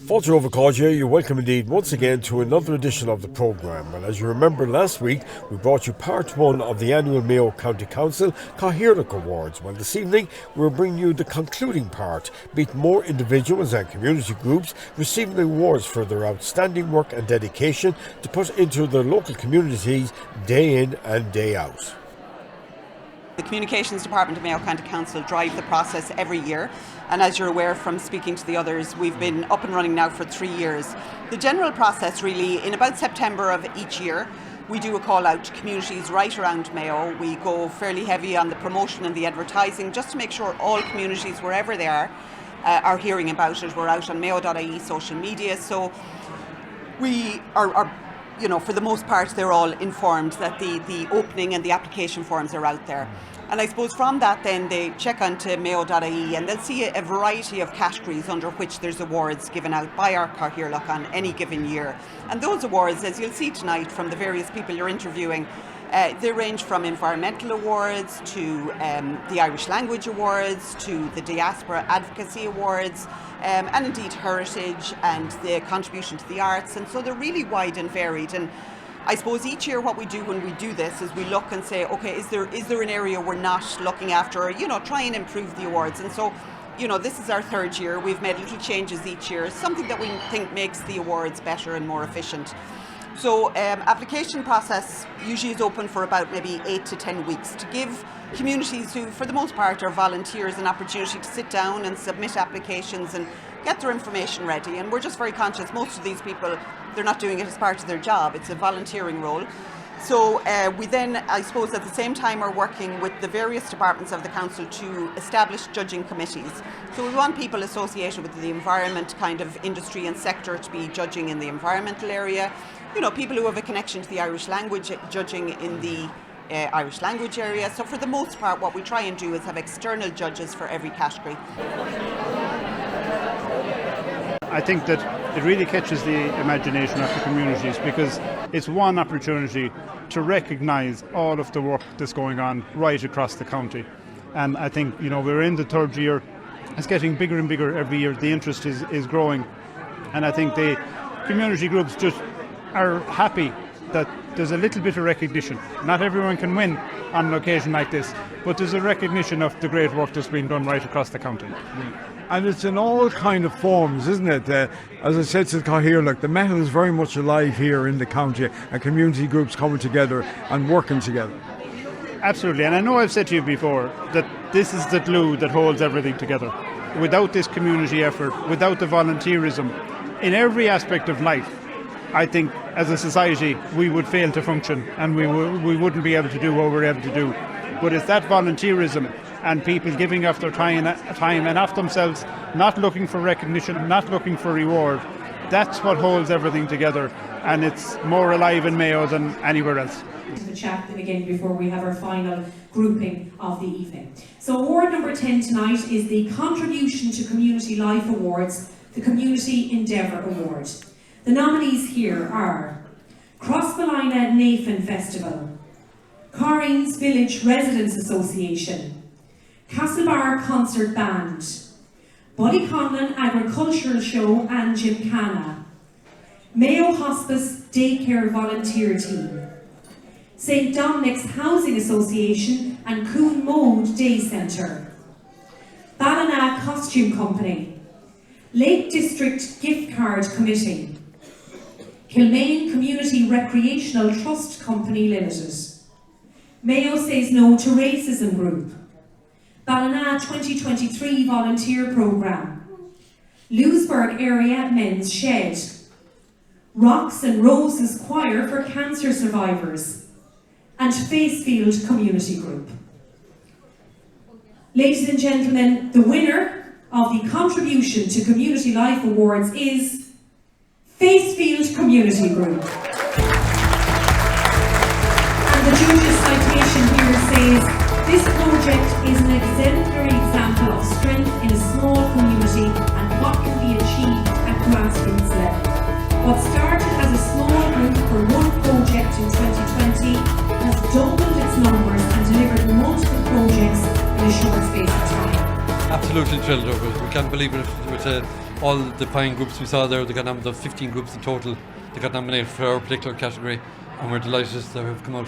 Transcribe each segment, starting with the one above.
Fáilte Overcáide, you're welcome indeed once again to another edition of the programme. And as you remember last week, we brought you part one of the annual Mayo County Council Cathaoirleach Awards. Well, this evening we're bringing you the concluding part, meet more individuals and community groups receiving the awards for their outstanding work and dedication to put into their local communities day in and day out. The Communications Department of Mayo County Council drive the process every year, and as you're aware from speaking to the others, we've been up and running now for 3 years. The general process really, in about September of each year, we do a call out to communities right around Mayo. We go fairly heavy on the promotion and the advertising just to make sure all communities, wherever they are hearing about it. We're out on mayo.ie social media, so we are for the most part, they're all informed that the opening and the application forms are out there. And I suppose from that then they check onto mayo.ie and they'll see a variety of categories under which there's awards given out by our Cathaoirleach on any given year. And those awards, as you'll see tonight from the various people you're interviewing, they range from environmental awards to the Irish Language Awards to the Diaspora Advocacy Awards and indeed heritage and the contribution to the arts, and so they're really wide and varied. And I suppose each year what we do when we do this is we look and say, okay, is there an area we're not looking after, or try and improve the awards. And so this is our third year. We've made little changes each year, something that we think makes the awards better and more efficient. So application process usually is open for about maybe 8 to 10 weeks to give communities who for the most part are volunteers an opportunity to sit down and submit applications and get their information ready. And we're just very conscious most of these people, they're not doing it as part of their job, it's a volunteering role. So we then, I suppose at the same time, are working with the various departments of the council to establish judging committees. So we want people associated with the environment kind of industry and sector to be judging in the environmental area. People who have a connection to the Irish language, judging in the Irish language area. So for the most part, what we try and do is have external judges for every category. I think that it really catches the imagination of the communities because it's one opportunity to recognise all of the work that's going on right across the county. And I think, we're in the third year. It's getting bigger and bigger every year. The interest is growing. And I think the community groups just are happy that there's a little bit of recognition. Not everyone can win on an occasion like this, but there's a recognition of the great work that's being done right across the county. And it's in all kind of forms, isn't it? As I said to Cathaoirleach, the metal is very much alive here in the county, and community groups coming together and working together. Absolutely, and I know I've said to you before that this is the glue that holds everything together. Without this community effort, without the volunteerism, in every aspect of life, I think as a society we would fail to function and we wouldn't be able to do what we're able to do. But it's that volunteerism and people giving of their time and of themselves, not looking for recognition, not looking for reward. That's what holds everything together, and it's more alive in Mayo than anywhere else. The chat again before we have our final grouping of the evening. So award number 10 tonight is the Contribution to Community Life Awards, the Community Endeavour Award. The nominees here are Crossballina Nathan Festival, Corrines Village Residents Association, Castlebar Concert Band, Ballyconlon Agricultural Show and Gymkhana, Mayo Hospice Daycare Volunteer Team, St Dominic's Housing Association and Coon Mode Day Centre, Ballina Costume Company, Lake District Gift Card Committee, Kilmaine Community Recreational Trust Company Limited, Mayo Says No to Racism Group, Ballina 2023 Volunteer Programme, Lewisburg Area Men's Shed, Rocks and Roses Choir for Cancer Survivors, and Facefield Community Group. Ladies and gentlemen, the winner of the Contribution to Community Life Awards is Facefield Community Group. And the judge's citation here says, this project is an exemplary example of strength in a small community and what can be achieved at grassroots level. What started as a small group for one project in 2020 has doubled its numbers and delivered multiple projects in a short space of time. Absolutely. absolutely thrilled over it. We can't believe it with all the fine groups we saw there. They got nominated, 15 groups in total. They got nominated for our particular category, and we're delighted to have come out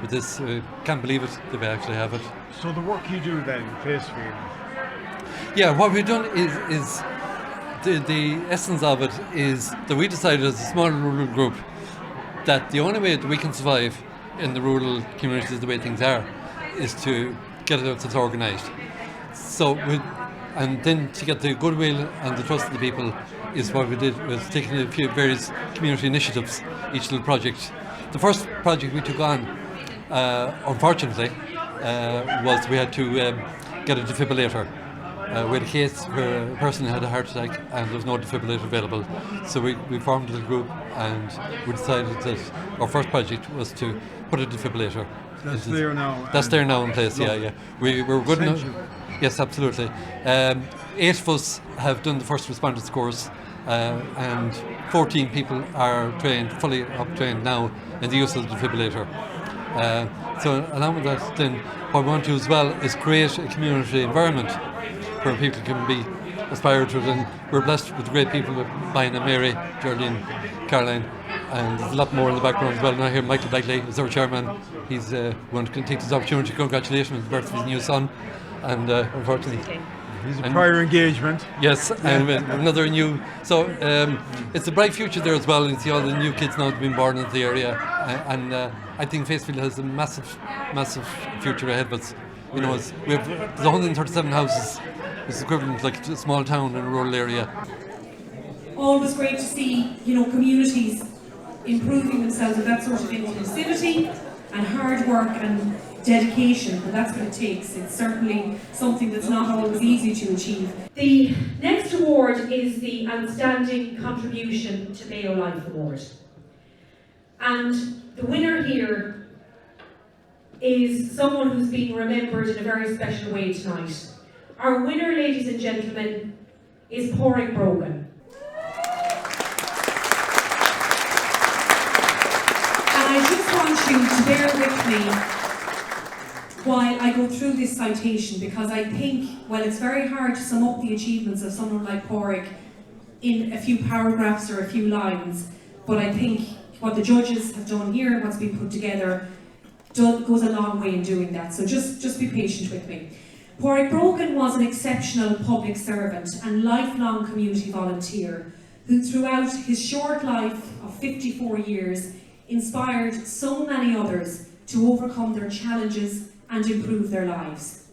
with this. Can't believe it, they actually have it. So the work you do then, Facefield? Yeah, what we've done is the essence of it is that we decided as a small rural group that the only way that we can survive in the rural communities the way things are is to get it organised. So, and then to get the goodwill and the trust of the people is what we did, was taking a few various community initiatives, each little project. The first project we took on, unfortunately, was we had to get a defibrillator. We had a case where a person had a heart attack and there was no defibrillator available. So we formed a little group and we decided that our first project was to put a defibrillator. That's there now. That's there now in place, yeah. We were good enough. Yes, absolutely. 8 of us have done the first responders course and 14 people are trained, fully up-trained now in the use of the defibrillator. So along with that, then what we want to do as well is create a community environment where people can be aspired to it, and we're blessed with great people with Brian and Mary, Geraldine, Caroline, and there's a lot more in the background as well. Now here Michael Blackley is our chairman. He's going to take this opportunity to congratulate him on the birth of his new son, and unfortunately he's a prior engagement. Yes, and another new. So it's a bright future there as well. You see all the new kids now being born into the area, and I think Facefield has a massive future ahead of us. You know, there's 137 houses. It's equivalent to like a small town in a rural area. Always great to see, communities improving themselves with that sort of inclusivity and hard work and dedication, and that's what it takes. It's certainly something that's not always easy to achieve. The next award is the Outstanding Contribution to Mayo Life Award. And the winner here is someone who's being remembered in a very special way tonight. Our winner, ladies and gentlemen, is Pádraig Brogan. And I just want you to bear with me while I go through this citation, because I think, it's very hard to sum up the achievements of someone like Pádraig in a few paragraphs or a few lines, but I think what the judges have done here and what's been put together goes a long way in doing that. So just be patient with me. Pádraig Brogan was an exceptional public servant and lifelong community volunteer who throughout his short life of 54 years inspired so many others to overcome their challenges and improve their lives.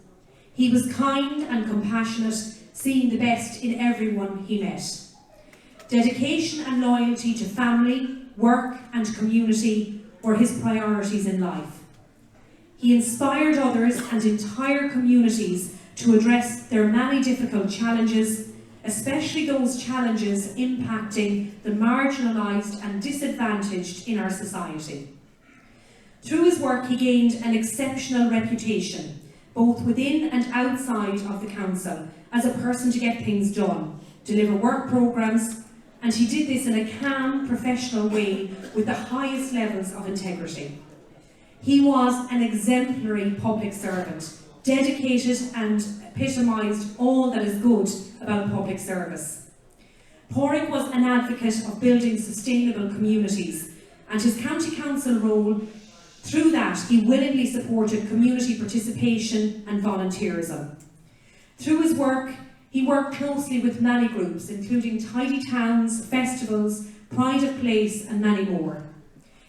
He was kind and compassionate, seeing the best in everyone he met. Dedication and loyalty to family, work and community were his priorities in life. He inspired others and entire communities to address their many difficult challenges, especially those challenges impacting the marginalised and disadvantaged in our society. Through his work, he gained an exceptional reputation, both within and outside of the council, as a person to get things done, deliver work programmes, and he did this in a calm, professional way with the highest levels of integrity. He was an exemplary public servant, dedicated and epitomised all that is good about public service. Pádraig was an advocate of building sustainable communities, and his county council role, through that he willingly supported community participation and volunteerism. Through his work, he worked closely with many groups, including Tidy Towns, festivals, Pride of Place and many more.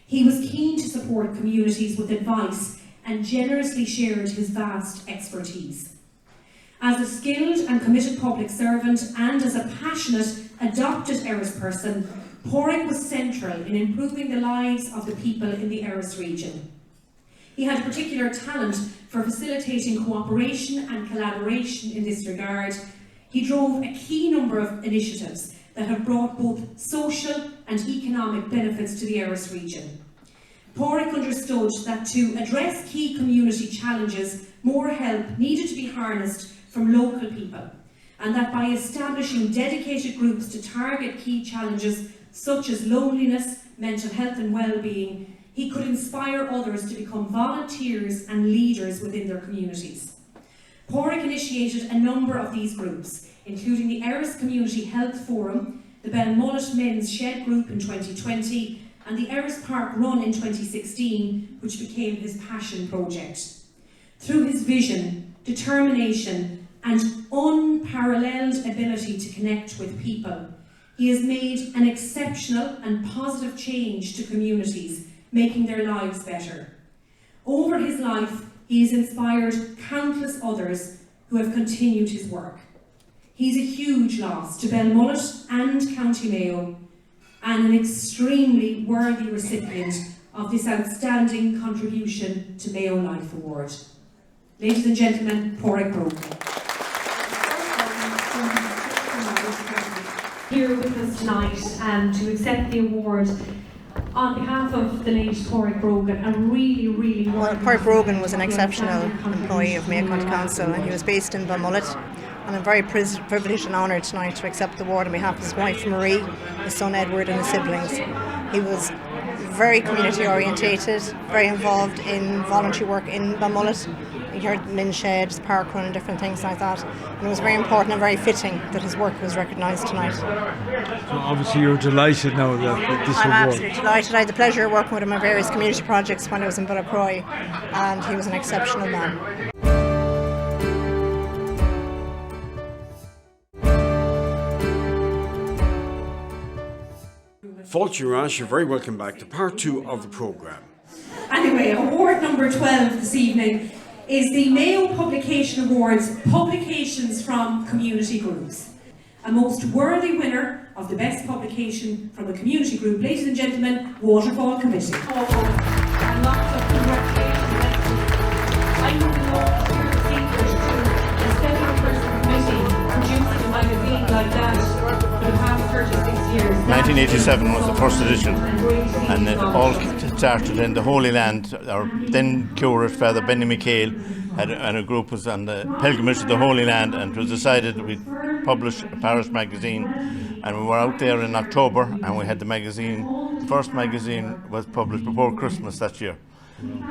He was keen to support communities with advice and generously shared his vast expertise. As a skilled and committed public servant and as a passionate, adopted Erris person, Pádraig was central in improving the lives of the people in the Erris region. He had a particular talent for facilitating cooperation and collaboration in this regard. He drove a key number of initiatives that have brought both social and economic benefits to the Erris region. Pádraig understood that to address key community challenges, more help needed to be harnessed from local people, and that by establishing dedicated groups to target key challenges such as loneliness, mental health and well-being, he could inspire others to become volunteers and leaders within their communities. Pádraig initiated a number of these groups, including the Erris Community Health Forum, the Belmullet Men's Shed Group in 2020, and the Erris Park Run in 2016, which became his passion project. Through his vision, determination, and unparalleled ability to connect with people, he has made an exceptional and positive change to communities, making their lives better. Over his life, he has inspired countless others who have continued his work. He's a huge loss to Belmullet and County Mayo, and an extremely worthy recipient of this outstanding contribution to Mayo Life Award. Ladies and gentlemen, Pádraig Brogan. Here with us tonight to accept the award on behalf of the late Pádraig Brogan, a really Well, Pádraig Brogan was an exceptional employee of Mayo County Council, and he was based in Belmullet. And I'm very privileged and honoured tonight to accept the award on behalf of his wife Marie, his son Edward and his siblings. He was very community orientated, very involved in voluntary work in Belmullet. You heard Men's Shed, Park Run and different things like that. And it was very important and very fitting that his work was recognised tonight. So obviously you're delighted now that this I'm award. absolutely delighted. I had the pleasure of working with him on various community projects when I was in Bellacroy, and he was an exceptional man. Folks, you're very welcome back to part 2 of the programme. Anyway, award number 12 this evening is the Mayo Publication Awards, Publications from Community Groups. A most worthy winner of the best publication from a community group, ladies and gentlemen, Waterfall Committee. and lots of congratulations. I would love to see a 7-person committee producing a magazine like that for the past 36 years. 1987 was the first edition, and it all started in the Holy Land. Our then curate, Father Benny McHale, and a group was on the pilgrimage to the Holy Land, and it was decided that we'd publish a parish magazine. And we were out there in October, and we had the magazine. The first magazine was published before Christmas that year.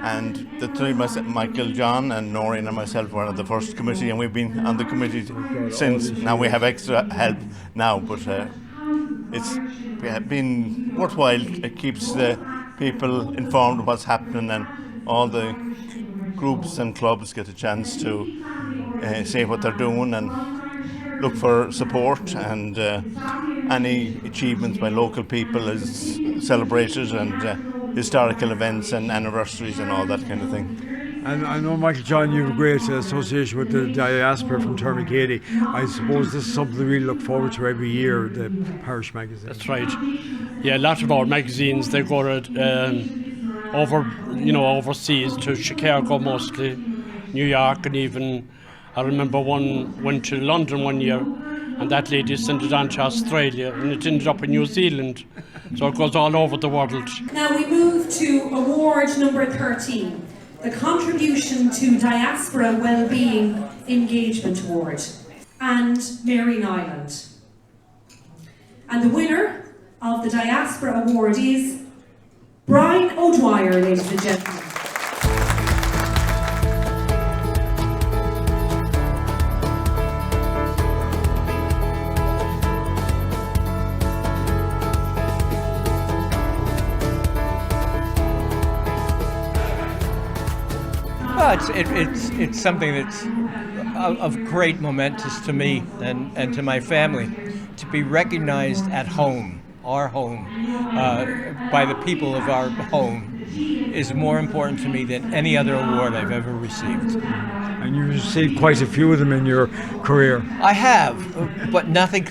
And the three, Michael, John and Noreen and myself were on the first committee, and we've been on the committee since. Now we have extra help now, but it's been worthwhile. It keeps the people informed of what's happening, and all the groups and clubs get a chance to say what they're doing and look for support, and any achievements by local people is celebrated, and historical events and anniversaries and all that kind of thing. And I know, Michael John, you have a great association with the diaspora from Tourmakeady. I suppose this is something we really look forward to every year, the parish magazine. That's right. Yeah, a lot of our magazines, they go overseas to Chicago mostly, New York, and even I remember one went to London one year, and that lady sent it on to Australia, and it ended up in New Zealand. So it goes all over the world. Now we move to award number 13, the Contribution to Diaspora Wellbeing Engagement Award, and Mary Island. And the winner of the Diaspora Award is Brian O'Dwyer, ladies and gentlemen. It's something that's of great momentous to me and to my family. To be recognized at home, our home, by the people of our home is more important to me than any other award I've ever received. And you've received quite a few of them in your career. I have, but nothing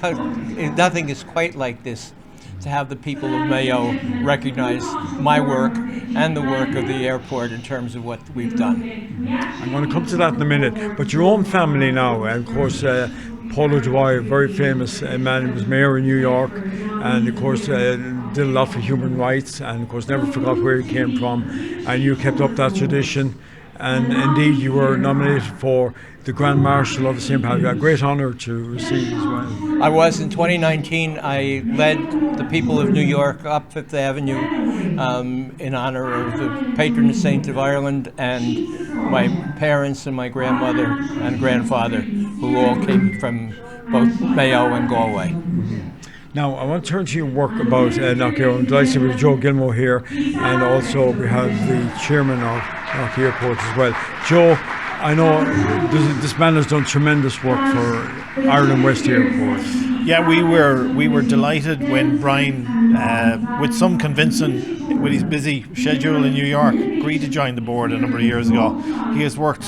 is quite like this. To have the people of Mayo recognize my work and the work of the airport in terms of what we've done. I'm going to come to that in a minute, but your own family now, and of course Paul O'Dwyer, very famous man who was mayor in New York, and of course did a lot for human rights, and of course never forgot where he came from, and you kept up that tradition. and indeed you were nominated for the Grand Marshal of the St. Patrick's. A great honour to receive as well. I was in 2019. I led the people of New York up Fifth Avenue in honour of the patron saint of Ireland and my parents and my grandmother and grandfather, who all came from both Mayo and Galway. Now, I want to turn to your work about Knockhill. I'm delighted with Joe Gilmour here, and also we have the chairman of Knockhill Airport as well. Joe, I know this man has done tremendous work for Ireland West Airport. Yeah, we were delighted when Brian, with some convincing, with his busy schedule in New York, agreed to join the board a number of years ago. He has worked,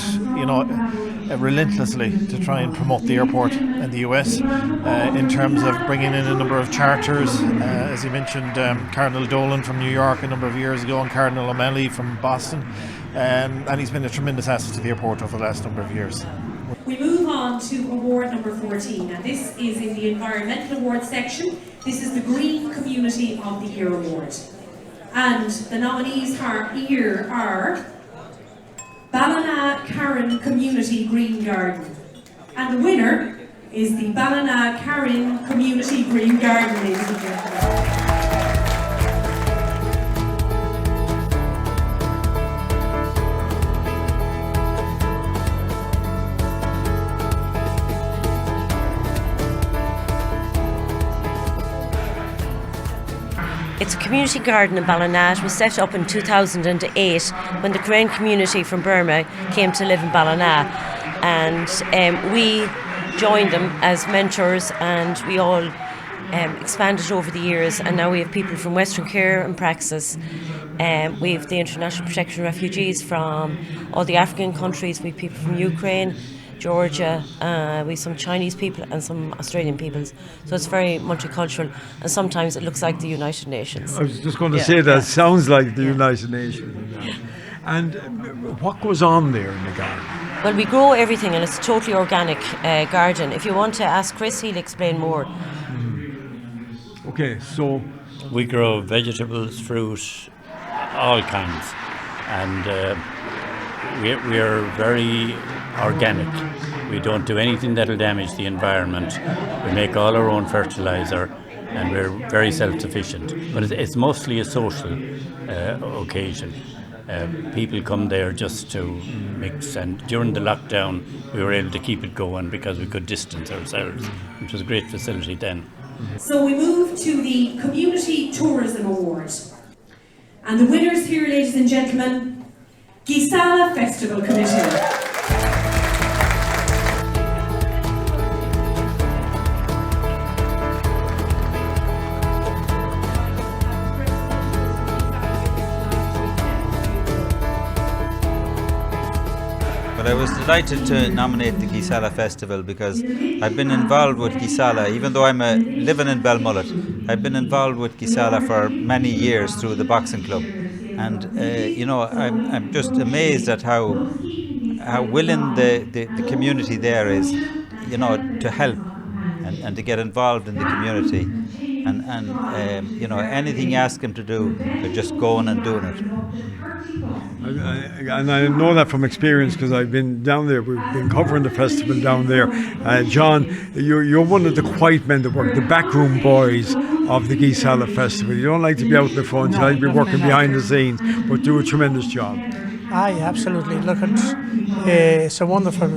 relentlessly to try and promote the airport in the US in terms of bringing in a number of charters. As he mentioned, Cardinal Dolan from New York a number of years ago and Cardinal O'Malley from Boston. And he's been a tremendous asset to the airport over the last number of years. We move on to award number 14, and this is in the Environmental Awards section. This is the Green Community of the Year Award. And the nominees here are Ballina Carron Community Green Garden. And the winner is the Ballina Carron Community Green Garden, ladies and gentlemen. It's a community garden in Ballina. It was set up in 2008 when the Korean community from Burma came to live in Ballina, and we joined them as mentors, and we all expanded over the years, and now we have people from Western Care and Praxis. We have the International Protection Refugees from all the African countries. We have people from Ukraine, Georgia, we have some Chinese people and some Australian peoples. So it's very multicultural, and sometimes it looks like the United Nations. I was just going to say that sounds like the United Nations. And what goes on there in the garden? Well, we grow everything, and it's a totally organic garden. If you want to ask Chris, he'll explain more. Okay, so we grow vegetables, fruit, all kinds, and we are very organic. We don't do anything that'll damage the environment. We make all our own fertilizer, and we're very self-sufficient. But it's mostly a social occasion. People come there just to mix, and during the lockdown we were able to keep it going because we could distance ourselves, which was a great facility then. So we move to the Community Tourism Award. And the winners here, ladies and gentlemen, Gisala Festival Committee. But I was delighted to nominate the Gisala Festival because I've been involved with Gisala, even though I'm living in Belmullet. I've been involved with Gisala for many years through the boxing club, and I'm just amazed at how willing the community there is, to help and to get involved in the community, and anything you ask them to do, they're just going and doing it. And I know that from experience because I've been down there. We've been covering the festival down there. John, you're one of the quiet men that work, the backroom boys of the Gisala Festival. You don't like to be out in the front, you like to be working behind the scenes, but do a tremendous job. Aye, absolutely. Look, it's a wonderful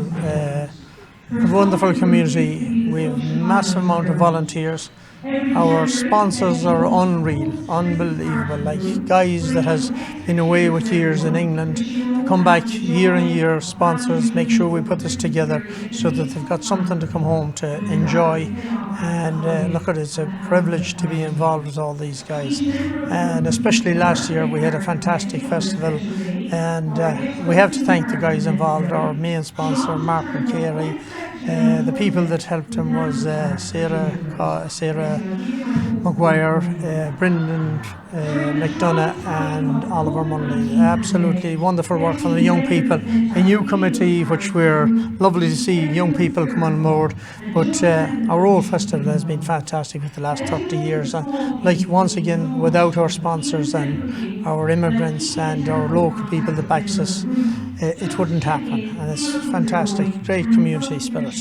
community. We have a massive amount of volunteers. Our sponsors are unreal, unbelievable. Like guys that has been away with years in England, come back year and year. Sponsors make sure we put this together so that they've got something to come home to enjoy. And look, it's a privilege to be involved with all these guys. And especially last year, we had a fantastic festival. And we have to thank the guys involved. Our main sponsor, Mark and Carey. The people that helped him was Sarah Maguire, Brendan McDonough and Oliver Munley. Absolutely wonderful work from the young people. A new committee, which we're lovely to see young people come on board. But our whole festival has been fantastic for the last 30 years. And once again, without our sponsors and our immigrants and our local people that backs us, it wouldn't happen. And it's fantastic, great community spirit.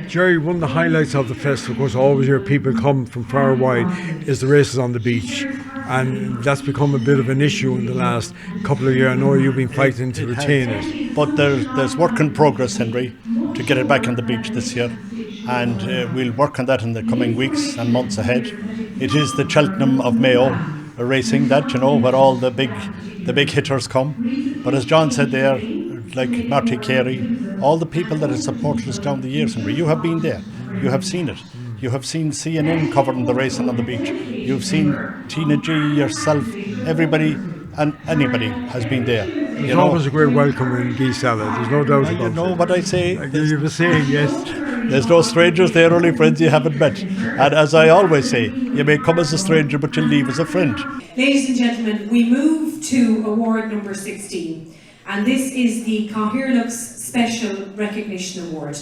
Jerry, one of the highlights of the festival, of course, always hear people come from far and wide, is the races on the beach. And that's become a bit of an issue in the last couple of years. I know you've been fighting to retain it. But there's work in progress, Henry, to get it back on the beach this year. And we'll work on that in the coming weeks and months ahead. It is the Cheltenham of Mayo racing, that, you know, where all the big hitters come. But as John said there, like Marty Carey, all the people that have supported us down the years, Henry, you have been there, you have seen it. You have seen CNN covering the racing on the beach. You've seen Tina G, yourself, everybody and anybody has been there. There's always a great welcome in Geesala, there's no doubt about it. You know what I say? You were saying, yes. There's no strangers there, only friends you haven't met. And as I always say, you may come as a stranger, but you'll leave as a friend. Ladies and gentlemen, we move to award number 16. And this is the Cathaoirleach Special Recognition Award.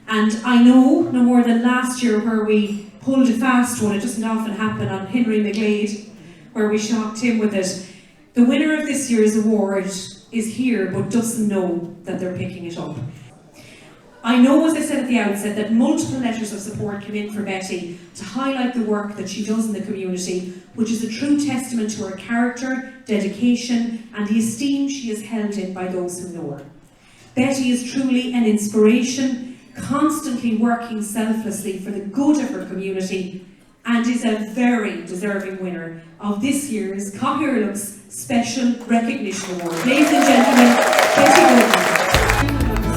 And I know, no more than last year where we pulled a fast one, it doesn't often happen, on Henry McGlade, where we shocked him with it. The winner of this year's award is here, but doesn't know that they're picking it up. I know, as I said at the outset, that multiple letters of support came in for Betty to highlight the work that she does in the community, which is a true testament to her character, dedication, and the esteem she is held in by those who know her. Betty is truly an inspiration, constantly working selflessly for the good of her community, and is a very deserving winner of this year's Cathaoirleach's Special Recognition Award. Ladies and gentlemen, Betty Goldman.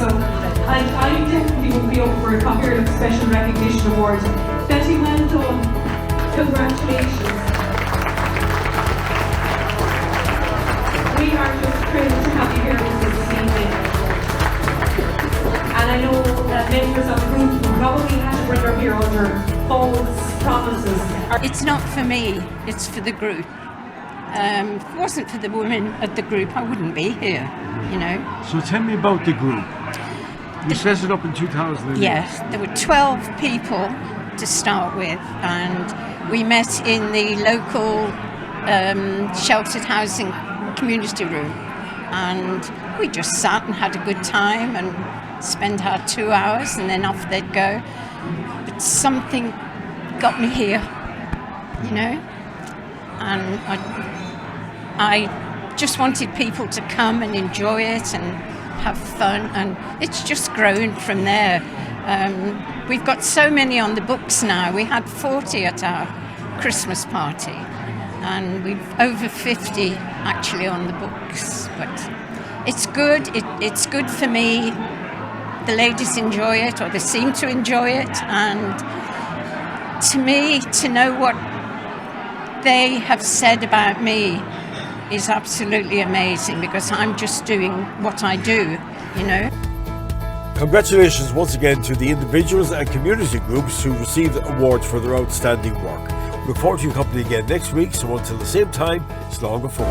So I definitely would be up for a Cathaoirleach Special Recognition Award. Betty, well done. Congratulations. We are just thrilled to have you here with us this evening. And I know that members of the group probably had to bring her here under false promises. It's not for me, it's for the group. If it wasn't for the women at the group, I wouldn't be here, you know. So tell me about the group. You set it up in 2008. Yes, there were 12 people to start with, and we met in the local sheltered housing community room, and we just sat and had a good time and spent our 2 hours, and then off they'd go. But something got me here, you know, and I just wanted people to come and enjoy it and have fun, and it's just grown from there. We've got so many on the books now. We had 40 at our Christmas party, and we've over 50 actually on the books. But it's good. It's good for me. The ladies enjoy it, or they seem to enjoy it, and to me, to know what they have said about me is absolutely amazing, because I'm just doing what I do, you know. Congratulations once again to the individuals and community groups who received awards for their outstanding work. Look forward to your company again next week, so until the same time, it's long before.